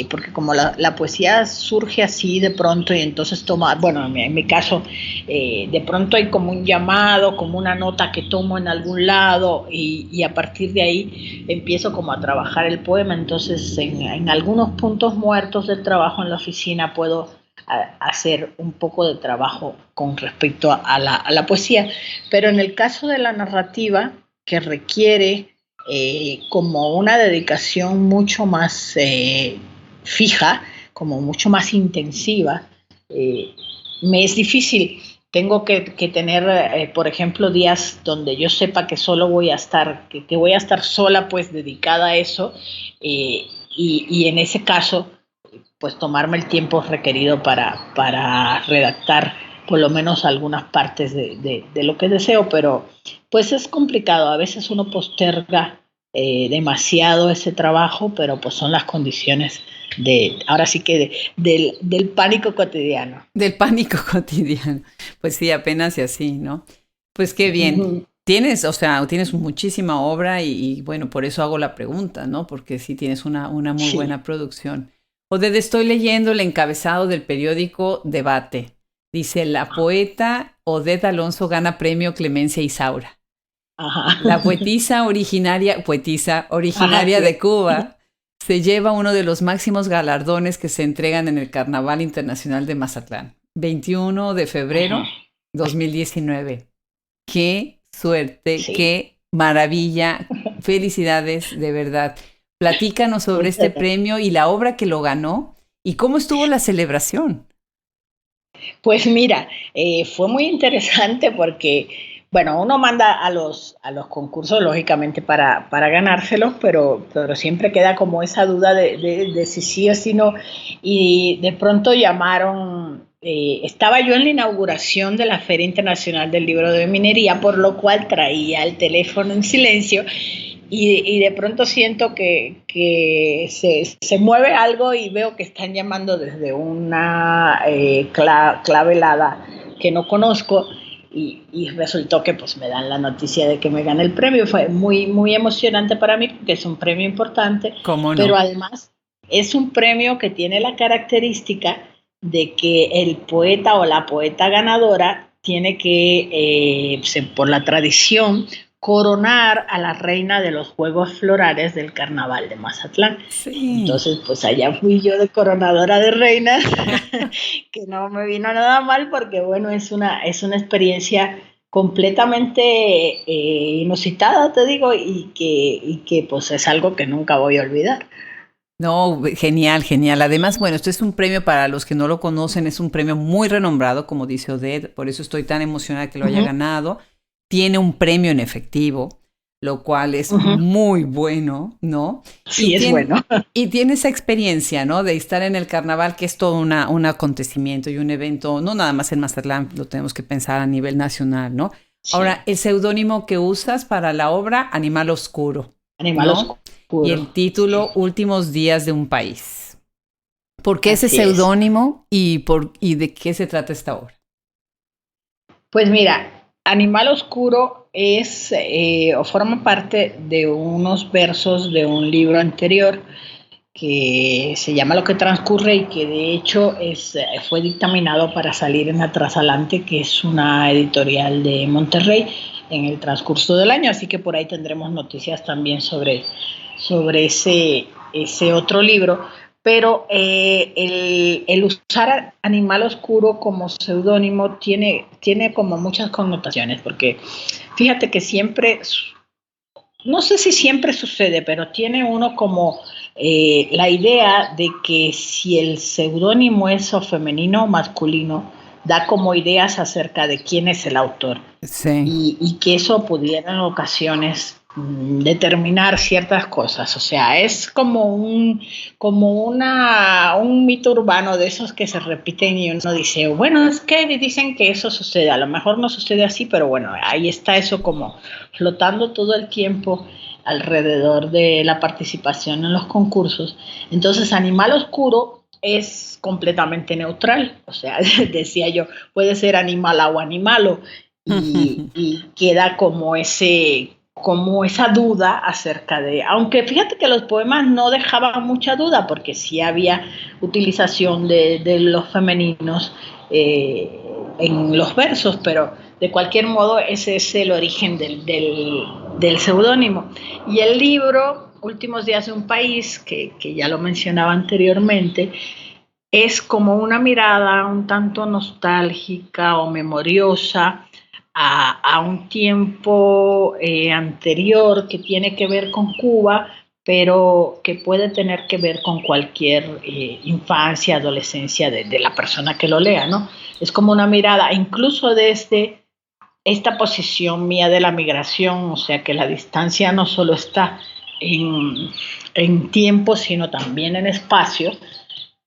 porque como la poesía surge así de pronto y entonces toma, bueno, en mi caso, de pronto hay como un llamado, como una nota que tomo en algún lado y a partir de ahí empiezo como a trabajar el poema, entonces en algunos puntos muertos del trabajo en la oficina puedo hacer un poco de trabajo con respecto a la poesía, pero en el caso de la narrativa, que requiere como una dedicación mucho más fija, como mucho más intensiva, me es difícil. Tengo que tener, por ejemplo, días donde yo sepa que solo voy a estar, que voy a estar sola, pues dedicada a eso, y en ese caso, pues tomarme el tiempo requerido para redactar por lo menos algunas partes de lo que deseo, pero pues es complicado, a veces uno posterga demasiado ese trabajo, pero pues son las condiciones ahora sí que del pánico cotidiano. Del pánico cotidiano. Pues sí, apenas y así, ¿no? Pues qué bien. Tienes, o sea, tienes muchísima obra y bueno, por eso hago la pregunta, ¿no? Porque sí tienes una muy Sí. buena producción. Oded, estoy leyendo el encabezado del periódico Debate. Dice, la poeta Oded Alonso gana premio Clemencia Isaura. Ajá. La poetisa Ajá, originaria sí. de Cuba se lleva uno de los máximos galardones que se entregan en el Carnaval Internacional de Mazatlán, 21 de febrero Ajá. 2019. Qué suerte, Sí. qué maravilla. Felicidades, de verdad. Platícanos sobre este Muchas gracias. premio y la obra que lo ganó y cómo estuvo la celebración. Pues mira, fue muy interesante porque, bueno, uno manda a los concursos, lógicamente, para ganárselos, pero siempre queda como esa duda de si sí o si no. Y de pronto llamaron, estaba yo en la inauguración de la Feria Internacional del Libro de Minería, por lo cual traía el teléfono en silencio y de pronto siento que se mueve algo y veo que están llamando desde una clavelada que no conozco y resultó que pues me dan la noticia de que me gané el premio. Fue muy, muy emocionante para mí porque es un premio importante, ¿Cómo pero no? además es un premio que tiene la característica de que el poeta o la poeta ganadora tiene que, por la tradición, coronar a la reina de los Juegos Florales del Carnaval de Mazatlán. Sí. Entonces, pues allá fui yo de coronadora de reinas, que no me vino nada mal porque, bueno, es una experiencia completamente inusitada, te digo, y que pues es algo que nunca voy a olvidar. No, genial, genial. Además, bueno, esto es un premio para los que no lo conocen, es un premio muy renombrado, como dice Oded, por eso estoy tan emocionada que lo haya Uh-huh, ganado. Tiene un premio en efectivo, lo cual es uh-huh. muy bueno, ¿no? Y Sí, es tiene, bueno. y tiene esa experiencia, ¿no? De estar en el carnaval, que es todo un acontecimiento y un evento, no nada más en Mazatlán, lo tenemos que pensar a nivel nacional, ¿no? Ahora, Sí, el seudónimo que usas para la obra, Animal Oscuro, animal ¿no? Y oscuro. el título, Sí, Últimos días de un país. ¿Por qué ese así es. seudónimo y de qué se trata esta obra? Pues mira, Animal Oscuro es o forma parte de unos versos de un libro anterior que se llama Lo que transcurre y que de hecho fue dictaminado para salir en Atrasalante, que es una editorial de Monterrey, en el transcurso del año, así que por ahí tendremos noticias también sobre ese otro libro. Pero el usar Animal Oscuro como seudónimo tiene como muchas connotaciones, porque fíjate que siempre, no sé si siempre sucede, pero tiene uno como la idea de que si el seudónimo es o femenino o masculino, da como ideas acerca de quién es el autor Sí. y que eso pudiera en ocasiones determinar ciertas cosas. O sea, es como un mito urbano de esos que se repiten y uno dice, bueno, es que dicen que eso sucede. A lo mejor no sucede así, pero bueno, ahí está eso como flotando todo el tiempo alrededor de la participación en los concursos. Entonces, Animal Oscuro es completamente neutral, o sea, decía yo, puede ser animal o animalo, y queda como como esa duda acerca de, aunque fíjate que los poemas no dejaban mucha duda, porque sí había utilización de los femeninos en los versos, pero de cualquier modo ese es el origen del seudónimo. Y el libro, Últimos días de un país, que ya lo mencionaba anteriormente, es como una mirada un tanto nostálgica o memoriosa a un tiempo anterior que tiene que ver con Cuba, pero que puede tener que ver con cualquier infancia, adolescencia de la persona que lo lea, ¿no? Es como una mirada, incluso desde esta posición mía de la migración, o sea que la distancia no solo está en tiempo, sino también en espacio,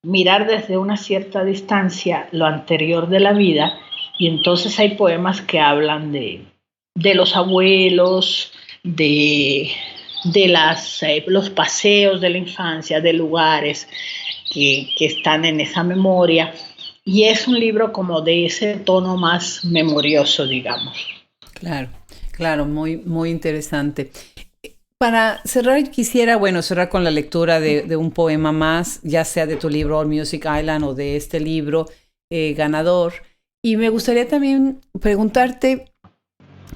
mirar desde una cierta distancia lo anterior de la vida, y entonces hay poemas que hablan de los abuelos, de los paseos de la infancia, de lugares que están en esa memoria, y es un libro como de ese tono más memorioso, digamos. Claro, claro, muy, muy interesante. Para cerrar, quisiera, cerrar con la lectura de un poema más, ya sea de tu libro All Music Island o de este libro ganador. Y me gustaría también preguntarte,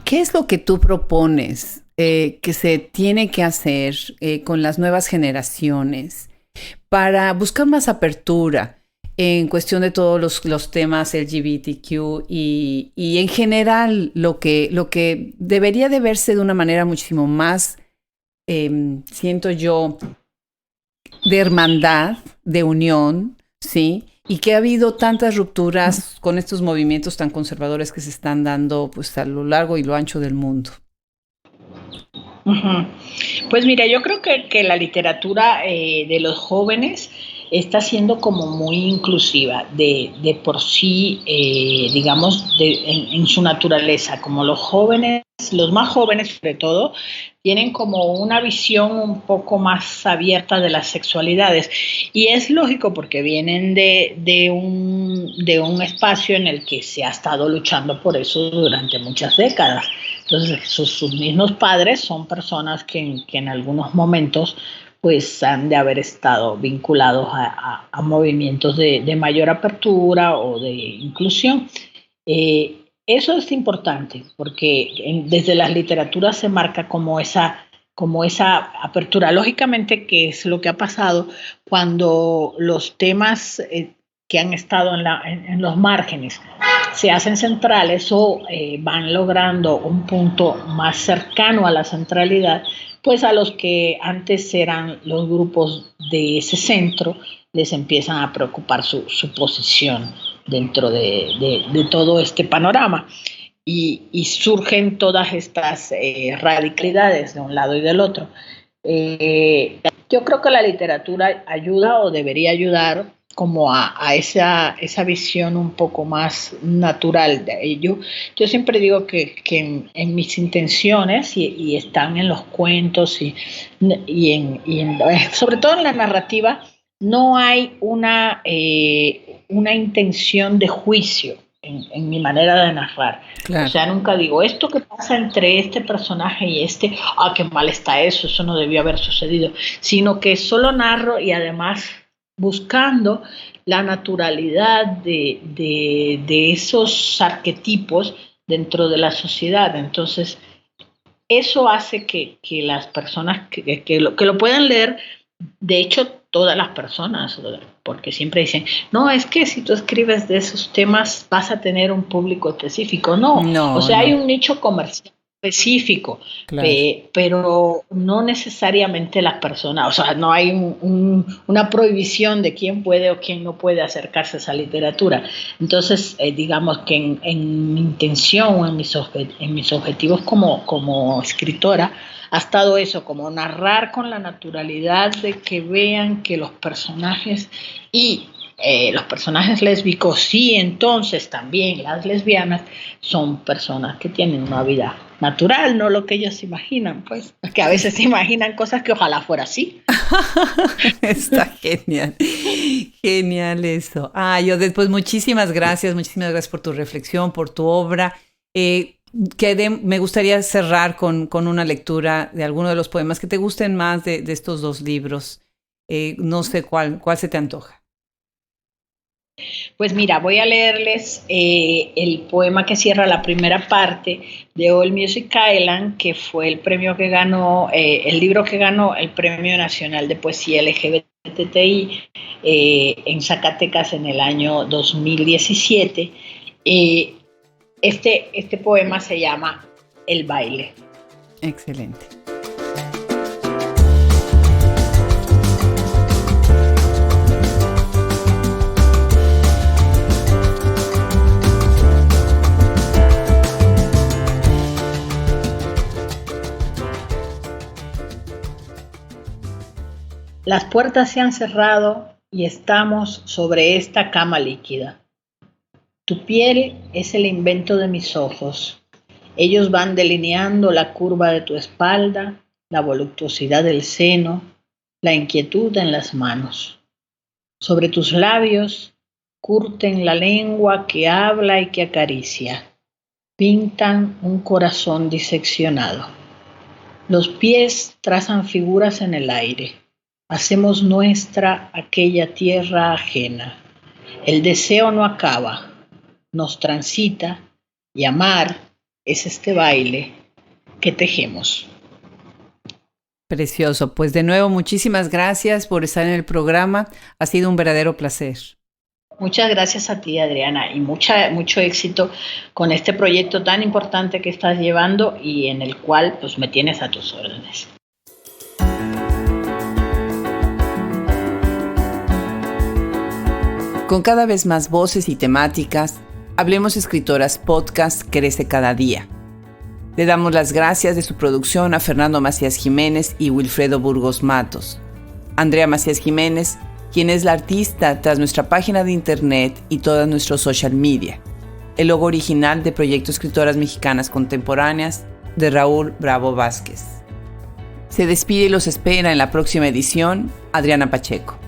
¿qué es lo que tú propones que se tiene que hacer con las nuevas generaciones para buscar más apertura en cuestión de todos los temas LGBTQ y en general lo que debería de verse de una manera muchísimo más siento yo, de hermandad, de unión, ¿sí? Y que ha habido tantas rupturas con estos movimientos tan conservadores que se están dando pues a lo largo y lo ancho del mundo. Uh-huh. Pues mira, yo creo que la literatura de los jóvenes está siendo como muy inclusiva de por sí, digamos, en su naturaleza, como los jóvenes, los más jóvenes sobre todo, tienen como una visión un poco más abierta de las sexualidades, y es lógico porque vienen de un espacio en el que se ha estado luchando por eso durante muchas décadas. Entonces sus mismos padres son personas que en algunos momentos pues han de haber estado vinculados a movimientos de mayor apertura o de inclusión. Eso es importante porque desde las literaturas se marca como esa apertura. Lógicamente, que es lo que ha pasado cuando los temas que han estado en los márgenes se hacen centrales o van logrando un punto más cercano a la centralidad, pues a los que antes eran los grupos de ese centro les empiezan a preocupar su posición dentro de todo este panorama, y surgen todas estas radicalidades de un lado y del otro. Yo creo que la literatura ayuda o debería ayudar como a esa visión un poco más natural de ello. Yo siempre digo que en mis intenciones, y están en los cuentos y sobre todo en la narrativa, no hay una intención de juicio en mi manera de narrar. Claro. O sea, nunca digo, esto que pasa entre este personaje y qué mal está eso no debió haber sucedido, sino que solo narro, y además buscando la naturalidad de esos arquetipos dentro de la sociedad. Entonces, eso hace que las personas que lo puedan leer, de hecho, todas las personas, porque siempre dicen, no, es que si tú escribes de esos temas vas a tener un público específico. No, o sea, hay un nicho comercial específico, claro, pero no necesariamente las personas, o sea, no hay una prohibición de quién puede o quién no puede acercarse a esa literatura. Entonces, digamos que en mi intención o en mis objetivos como escritora ha estado eso, como narrar con la naturalidad de que vean que los personajes y los personajes lésbicos, y entonces también las lesbianas, son personas que tienen una vida natural, no lo que ellos imaginan, pues, que a veces se imaginan cosas que ojalá fuera así. Está genial, genial eso. Yo después muchísimas gracias por tu reflexión, por tu obra. Me gustaría cerrar con una lectura de alguno de los poemas que te gusten más de estos dos libros. No sé cuál se te antoja. Pues mira, voy a leerles el poema que cierra la primera parte de All Music Island, que fue el premio que ganó, el libro que ganó el Premio Nacional de Poesía LGBTI en Zacatecas en el año 2017. Este poema se llama El baile. Excelente. Las puertas se han cerrado y estamos sobre esta cama líquida. Tu piel es el invento de mis ojos. Ellos van delineando la curva de tu espalda, la voluptuosidad del seno, la inquietud en las manos. Sobre tus labios curten la lengua que habla y que acaricia. Pintan un corazón diseccionado. Los pies trazan figuras en el aire. Hacemos nuestra aquella tierra ajena. El deseo no acaba, nos transita y amar es este baile que tejemos. Precioso. Pues de nuevo, muchísimas gracias por estar en el programa. Ha sido un verdadero placer. Muchas gracias a ti, Adriana, y mucho éxito con este proyecto tan importante que estás llevando y en el cual pues me tienes a tus órdenes. Con cada vez más voces y temáticas, Hablemos Escritoras Podcast crece cada día. Le damos las gracias de su producción a Fernando Macías Jiménez y Wilfredo Burgos Matos. Andrea Macías Jiménez, quien es la artista tras nuestra página de internet y todas nuestros social media. El logo original de Proyecto Escritoras Mexicanas Contemporáneas de Raúl Bravo Vázquez. Se despide y los espera en la próxima edición Adriana Pacheco.